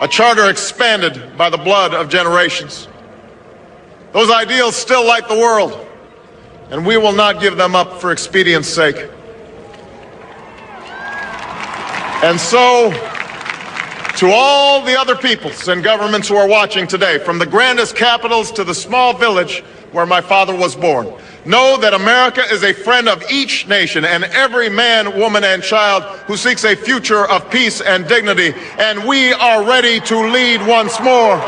a charter expanded by the blood of generations. Those ideals still light the world, and we will not give them up for expedience sake. And so, to all the other peoples and governments who are watching today, from the grandest capitals to the small village where my father was born, know that America is a friend of each nation and every man, woman, and child who seeks a future of peace and dignity, and we are ready to lead once more.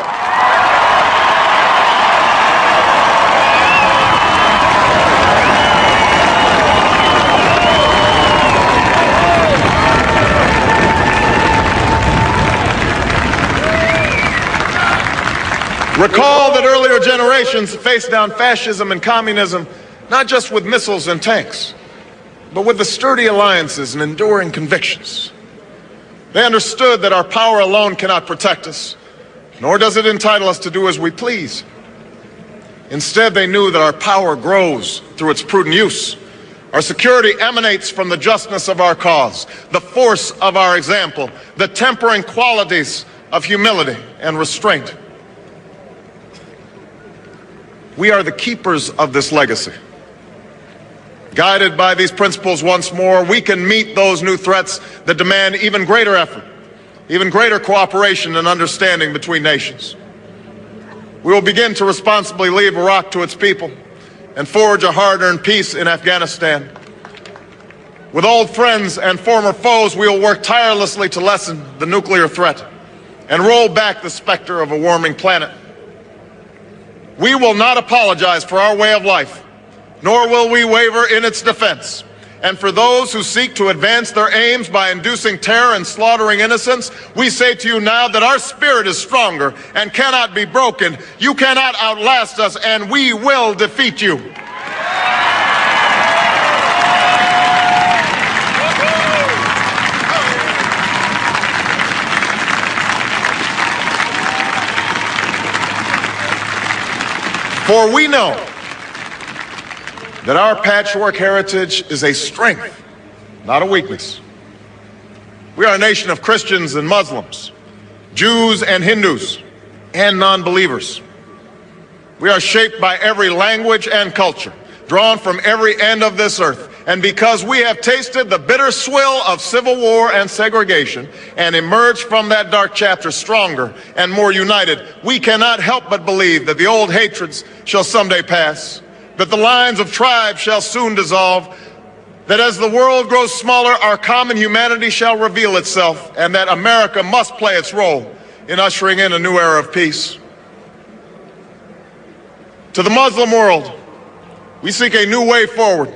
Recall that earlier generations faced down fascism and communism not just with missiles and tanks, but with the sturdy alliances and enduring convictions. They understood that our power alone cannot protect us, nor does it entitle us to do as we please. Instead, they knew that our power grows through its prudent use. Our security emanates from the justness of our cause, the force of our example, the tempering qualities of humility and restraint. We are the keepers of this legacy. Guided by these principles once more, we can meet those new threats that demand even greater effort, even greater cooperation and understanding between nations. We will begin to responsibly leave Iraq to its people and forge a hard-earned peace in Afghanistan. With old friends and former foes, we will work tirelessly to lessen the nuclear threat and roll back the specter of a warming planet. We will not apologize for our way of life, nor will we waver in its defense. And for those who seek to advance their aims by inducing terror and slaughtering innocents, we say to you now that our spirit is stronger and cannot be broken. You cannot outlast us, and we will defeat you. For we know that our patchwork heritage is a strength, not a weakness. We are a nation of Christians and Muslims, Jews and Hindus, and non-believers. We are shaped by every language and culture, drawn from every end of this earth. And because we have tasted the bitter swill of civil war and segregation and emerged from that dark chapter stronger and more united, we cannot help but believe that the old hatreds shall someday pass, that the lines of tribes shall soon dissolve, that as the world grows smaller, our common humanity shall reveal itself, and that America must play its role in ushering in a new era of peace. To the Muslim world, we seek a new way forward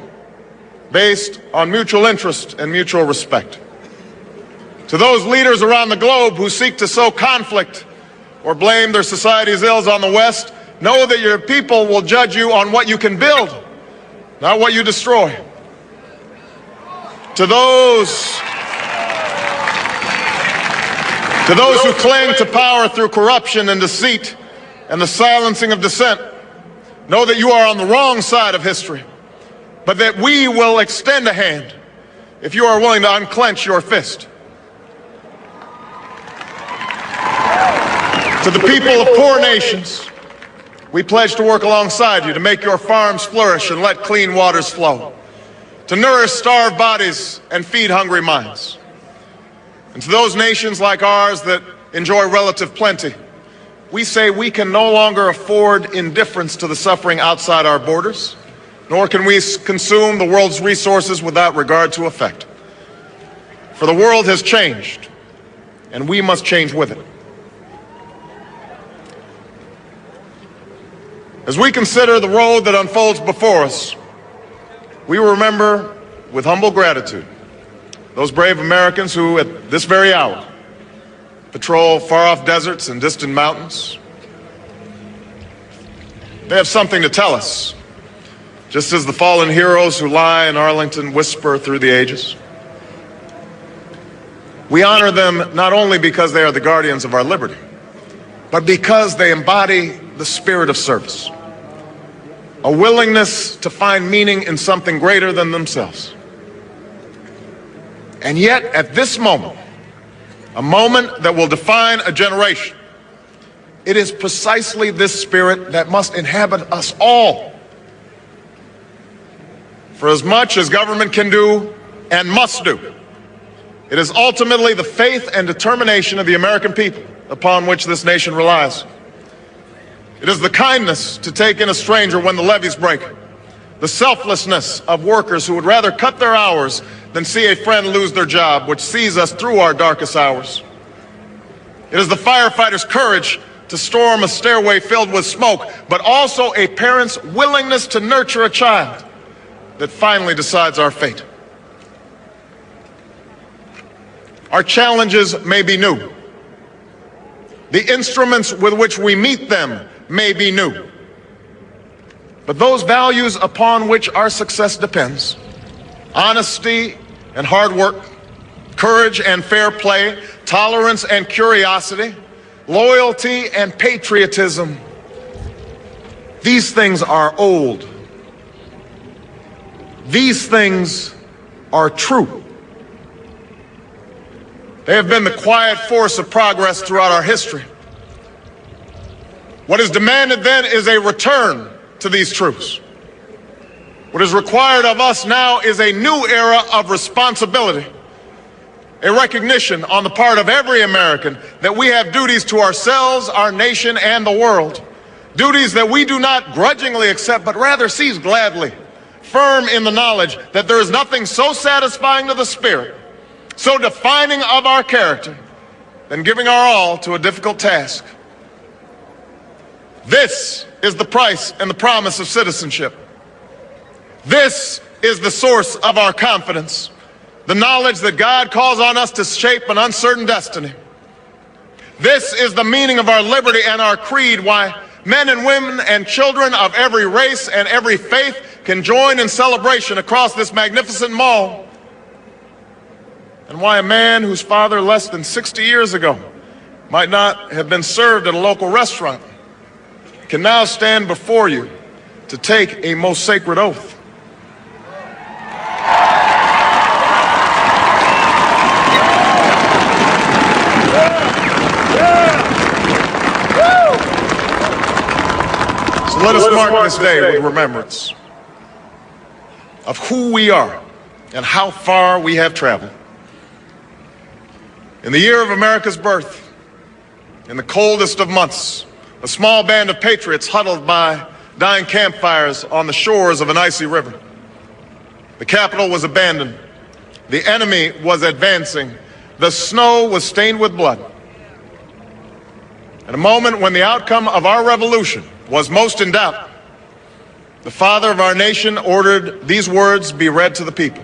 based on mutual interest and mutual respect. To those leaders around the globe who seek to sow conflict or blame their society's ills on the West, know that your people will judge you on what you can build, not what you destroy. To those who cling to power through corruption and deceit and the silencing of dissent, know that you are on the wrong side of history, but that we will extend a hand if you are willing to unclench your fist. To the people of poor nations, we pledge to work alongside you to make your farms flourish and let clean waters flow, to nourish starved bodies and feed hungry minds. And to those nations like ours that enjoy relative plenty, we say we can no longer afford indifference to the suffering outside our borders, nor can we consume the world's resources without regard to effect. For the world has changed, and we must change with it. As we consider the road that unfolds before us, we remember with humble gratitude those brave Americans who, at this very hour, patrol far-off deserts and distant mountains. They have something to tell us, just as the fallen heroes who lie in Arlington whisper through the ages. We honor them not only because they are the guardians of our liberty, but because they embody the spirit of service, a willingness to find meaning in something greater than themselves. And yet, at this moment, a moment that will define a generation. It is precisely this spirit that must inhabit us all. For as much as government can do and must do, it is ultimately the faith and determination of the American people upon which this nation relies. It is the kindness to take in a stranger when the levees break, the selflessness of workers who would rather cut their hours than see a friend lose their job, which sees us through our darkest hours. It is the firefighter's courage to storm a stairway filled with smoke, but also a parent's willingness to nurture a child that finally decides our fate. Our challenges may be new. The instruments with which we meet them may be new. But those values upon which our success depends, honesty and hard work, courage and fair play, tolerance and curiosity, loyalty and patriotism, these things are old. These things are true. They have been the quiet force of progress throughout our history. What is demanded then is a return to these truths. What is required of us now is a new era of responsibility, a recognition on the part of every American that we have duties to ourselves, our nation, and the world. Duties that we do not grudgingly accept, but rather seize gladly, firm in the knowledge that there is nothing so satisfying to the spirit, so defining of our character, than giving our all to a difficult task. This is the price and the promise of citizenship. This is the source of our confidence, the knowledge that God calls on us to shape an uncertain destiny. This is the meaning of our liberty and our creed, why men and women and children of every race and every faith can join in celebration across this magnificent mall, and why a man whose father less than 60 years ago might not have been served at a local restaurant can now stand before you to take a most sacred oath. So let us mark this day with remembrance of who we are and how far we have traveled. In the year of America's birth, in the coldest of months, a small band of patriots huddled by dying campfires on the shores of an icy river. The capital was abandoned. The enemy was advancing. The snow was stained with blood. At a moment when the outcome of our revolution was most in doubt, the father of our nation ordered these words be read to the people.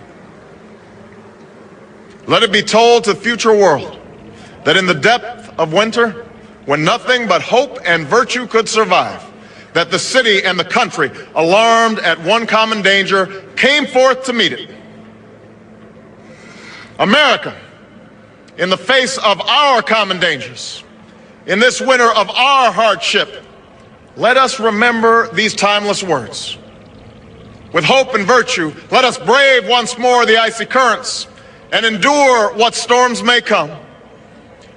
Let it be told to the future world that in the depth of winter, when nothing but hope and virtue could survive, that the city and the country, alarmed at one common danger, came forth to meet it. America, in the face of our common dangers, in this winter of our hardship, let us remember these timeless words. With hope and virtue, let us brave once more the icy currents and endure what storms may come.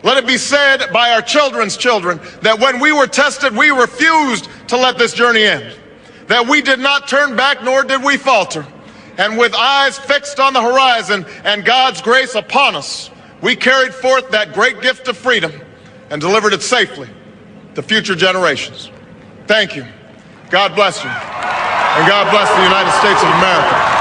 Let it be said by our children's children that when we were tested, we refused to let this journey end, that we did not turn back nor did we falter. And with eyes fixed on the horizon and God's grace upon us, we carried forth that great gift of freedom and delivered it safely to future generations. Thank you. God bless you. And God bless the United States of America.